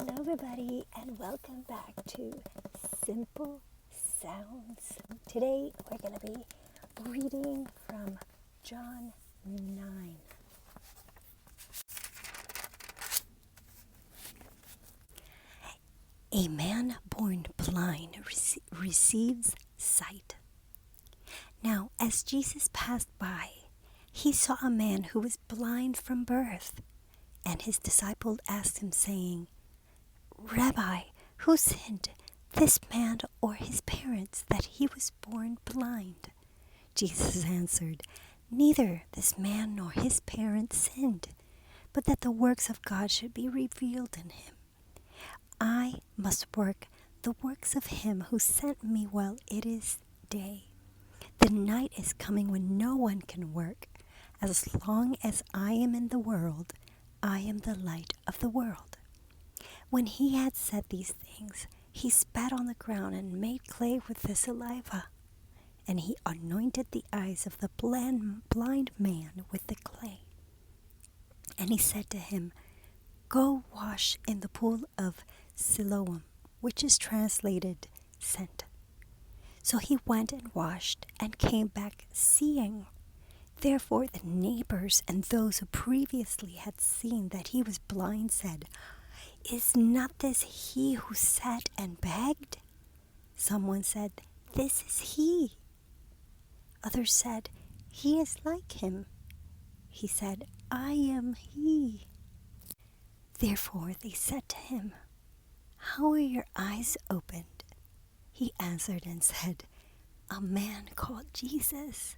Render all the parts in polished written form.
Hello everybody and welcome back to Simple Sounds. Today we're going to be reading from John 9. A man born blind receives sight. Now as Jesus passed by, he saw a man who was blind from birth, and his disciples asked him, saying, Rabbi, who sinned, this man or his parents, that he was born blind? Jesus answered, Neither this man nor his parents sinned, but that the works of God should be revealed in him. I must work the works of him who sent me while it is day. The night is coming when no one can work. As long as I am in the world, I am the light of the world. When he had said these things, he spat on the ground and made clay with the saliva. And he anointed the eyes of the blind man with the clay. And he said to him, Go wash in the pool of Siloam, which is translated sent. So he went and washed and came back seeing. Therefore the neighbors and those who previously had seen that he was blind said, Is not this he who sat and begged? Someone said, This is he. Others said, He is like him. He said, I am he. Therefore they said to him, How are your eyes opened? He answered and said, A man called Jesus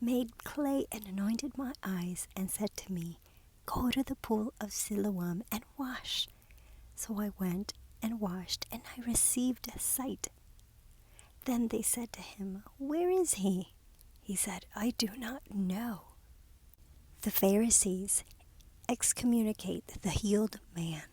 made clay and anointed my eyes and said to me, Go to the pool of Siloam and wash. So I went and washed, and I received sight. Then they said to him, Where is he? He said, I do not know. The Pharisees excommunicate the healed man.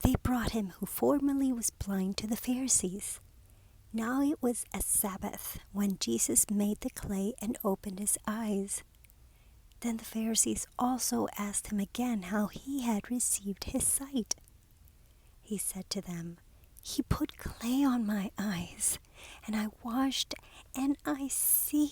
They brought him who formerly was blind to the Pharisees. Now it was a Sabbath when Jesus made the clay and opened his eyes. Then the Pharisees also asked him again how he had received his sight. He said to them, He put clay on my eyes, and I washed, and I see.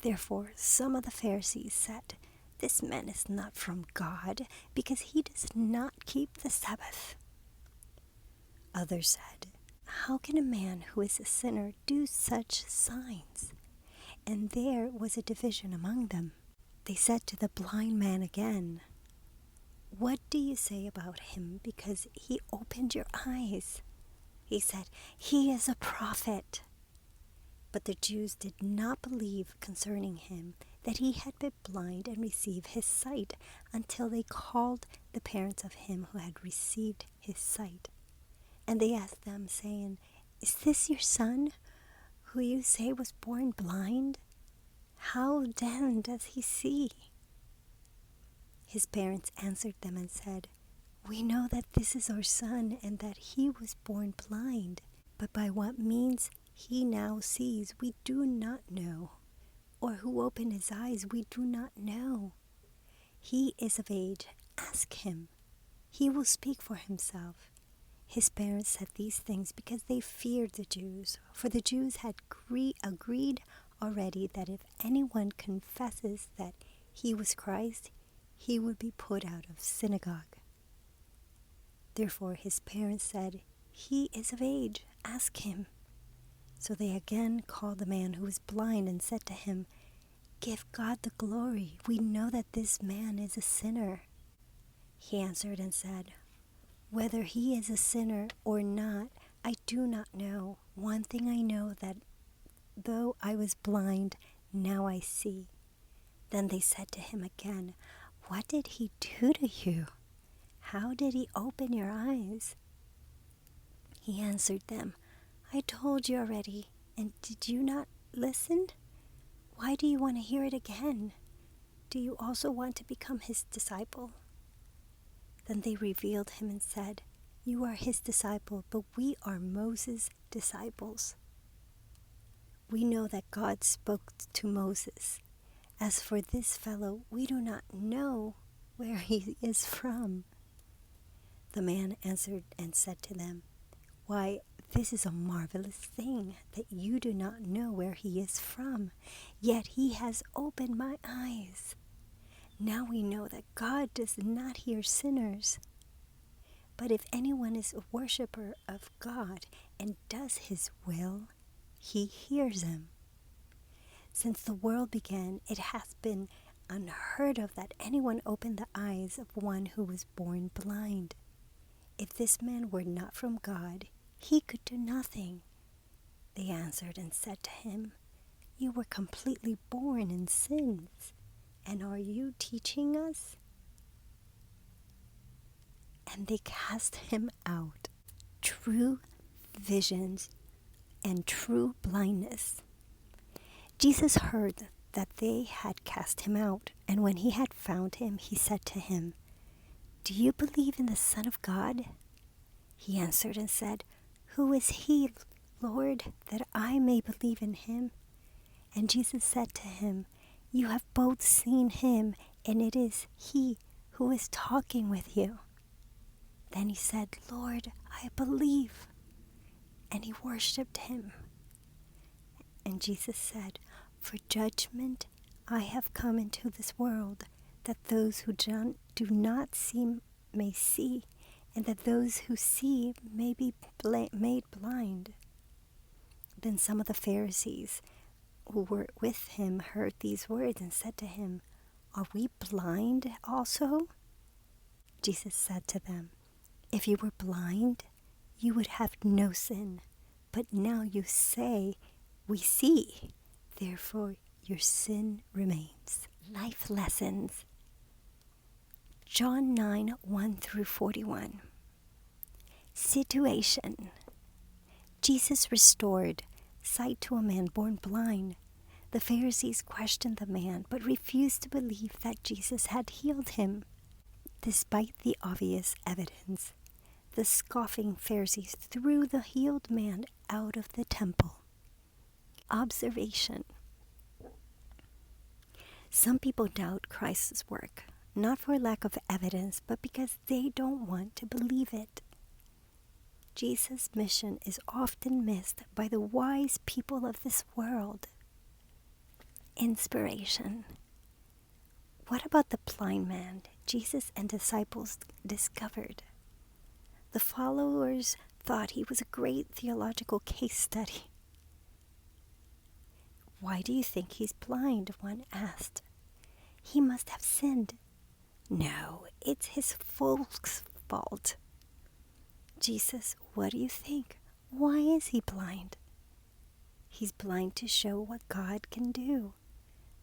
Therefore some of the Pharisees said, This man is not from God, because he does not keep the Sabbath. Others said, How can a man who is a sinner do such signs? And there was a division among them. They said to the blind man again, What do you say about him, because he opened your eyes? He said, He is a prophet. But the Jews did not believe concerning him that he had been blind and received his sight until they called the parents of him who had received his sight. And they asked them, saying, Is this your son, who you say was born blind? How then does he see? His parents answered them and said, We know that this is our son, and that he was born blind. But by what means he now sees, we do not know. Or who opened his eyes, we do not know. He is of age. Ask him. He will speak for himself. His parents said these things because they feared the Jews. For the Jews had agreed already that if anyone confesses that he was Christ, he would be put out of synagogue. Therefore his parents said, He is of age, ask him. So they again called the man who was blind and said to him, Give God the glory. We know that this man is a sinner. He answered and said, Whether he is a sinner or not, I do not know. One thing I know, that though I was blind, now I see. Then they said to him again, What did he do to you? How did he open your eyes? He answered them, I told you already, and did you not listen? Why do you want to hear it again? Do you also want to become his disciple? Then they revealed him and said, You are his disciple, but we are Moses' disciples. We know that God spoke to Moses. As for this fellow, we do not know where he is from. The man answered and said to them, "Why, this is a marvelous thing, that you do not know where he is from, yet he has opened my eyes. Now we know that God does not hear sinners. But if anyone is a worshiper of God and does his will, he hears him. Since the world began, it has been unheard of that anyone opened the eyes of one who was born blind. If this man were not from God, he could do nothing." They answered and said to him, "You were completely born in sins, and are you teaching us?" And they cast him out. True visions and true blindness. Jesus heard that they had cast him out, and when he had found him, he said to him, "Do you believe in the Son of God?" He answered and said, "Who is he, Lord, that I may believe in him?" And Jesus said to him, "You have both seen him, and it is he who is talking with you." Then he said, "Lord, I believe." And he worshipped him. And Jesus said, "For judgment I have come into this world, that those who do not see may see, and that those who see may be made blind." Then some of the Pharisees who were with him heard these words and said to him, "Are we blind also?" Jesus said to them, "If you were blind, you would have no sin. But now you say, 'We see,' therefore your sin remains." Life lessons. John 9, 1 through 41. Situation. Jesus restored sight to a man born blind. The Pharisees questioned the man, but refused to believe that Jesus had healed him. Despite the obvious evidence, the scoffing Pharisees threw the healed man out of the temple. Observation. Some people doubt Christ's work, not for lack of evidence, but because they don't want to believe it. Jesus' mission is often missed by the wise people of this world. Inspiration. What about the blind man Jesus and disciples discovered? The followers thought he was a great theological case study. "Why do you think he's blind?" one asked. "He must have sinned." "No, it's his folks' fault." "Jesus, what do you think? Why is he blind?" "He's blind to show what God can do."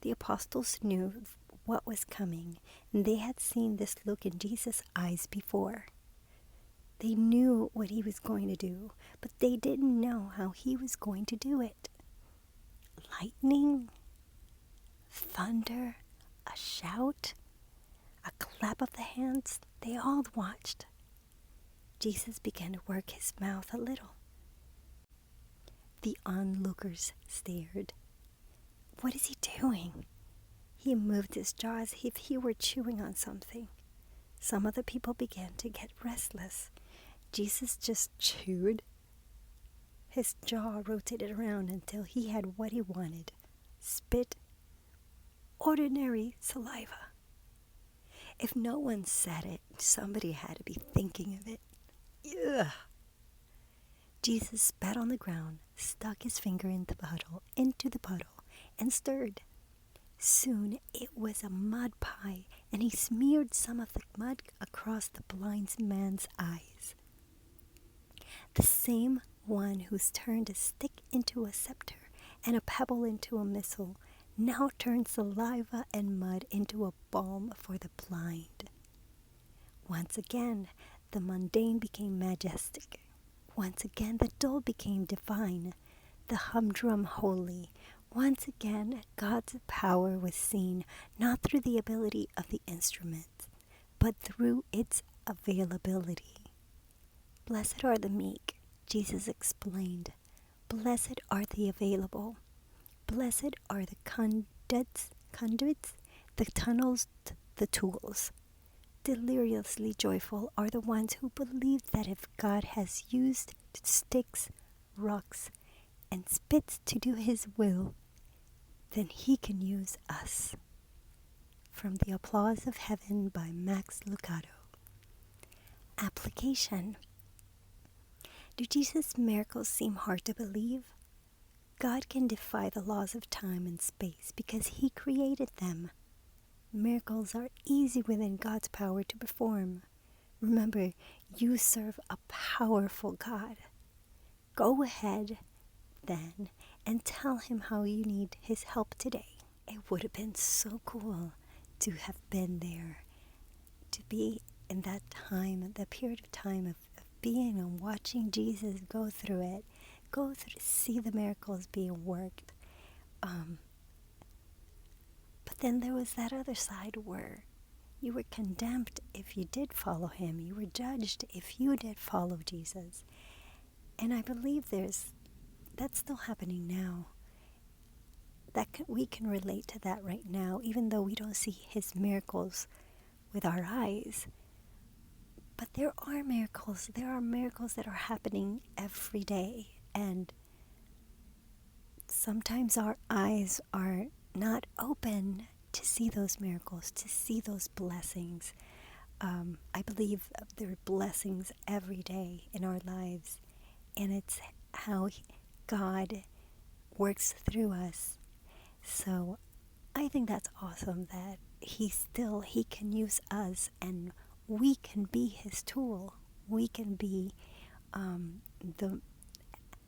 The apostles knew what was coming, and they had seen this look in Jesus' eyes before. They knew what he was going to do, but they didn't know how he was going to do it. Lightning, thunder, a shout, a clap of the hands, they all watched. Jesus began to work his mouth a little. The onlookers stared. What is he doing? He moved his jaw as if he were chewing on something. Some of the people began to get restless. Jesus just chewed. His jaw rotated around until he had what he wanted: spit, ordinary saliva. If no one said it, somebody had to be thinking of it. Ugh. Jesus spat on the ground, stuck his finger into the puddle, and stirred. Soon it was a mud pie, and he smeared some of the mud across the blind man's eyes. The same one who's turned a stick into a scepter and a pebble into a missile now turned saliva and mud into a balm for the blind. Once again, the mundane became majestic. Once again, the dull became divine, the humdrum holy. Once again, God's power was seen, not through the ability of the instrument, but through its availability. Blessed are the meek, Jesus explained. Blessed are the available. Blessed are the conduits, the tunnels, the tools. deliriously joyful are the ones who believe that if God has used sticks, rocks, and spits to do his will, then he can use us. From The Applause of Heaven by Max Lucado. Application. Do Jesus' miracles seem hard to believe? God can defy the laws of time and space because he created them. Miracles are easy within God's power to perform. Remember, you serve a powerful God. Go ahead, then, and tell him how you need his help today. It would have been so cool to have been there, to be in that time, that period of time of being and watching Jesus go through it, see the miracles being worked. But then there was that other side where you were condemned if you did follow him. You were judged if you did follow Jesus. And I believe that's still happening now. We can relate to that right now, even though we don't see his miracles with our eyes. But there are miracles. There are miracles that are happening every day. And sometimes our eyes are not open to see those miracles, to see those blessings. I believe there are blessings every day in our lives, and it's how God works through us. So I think that's awesome that he can use us, and we can be his tool. We can be the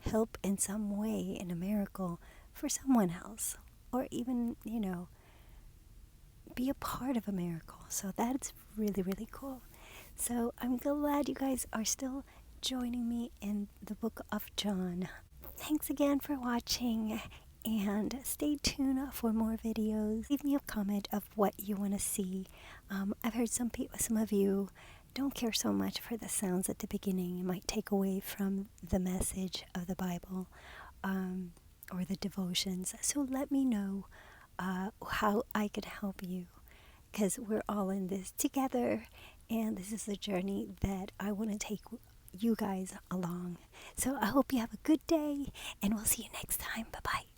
help in some way in a miracle for someone else, or even, be a part of a miracle. So that's really, really cool. So I'm glad you guys are still joining me in the book of John. Thanks again for watching, and stay tuned for more videos. Leave me a comment of what you want to see. I've heard some of you don't care so much for the sounds at the beginning. It might take away from the message of the Bible, or the devotions. So let me know how I could help you, because we're all in this together, and this is a journey that I want to take you guys along. So I hope you have a good day, and we'll see you next time. Bye-bye.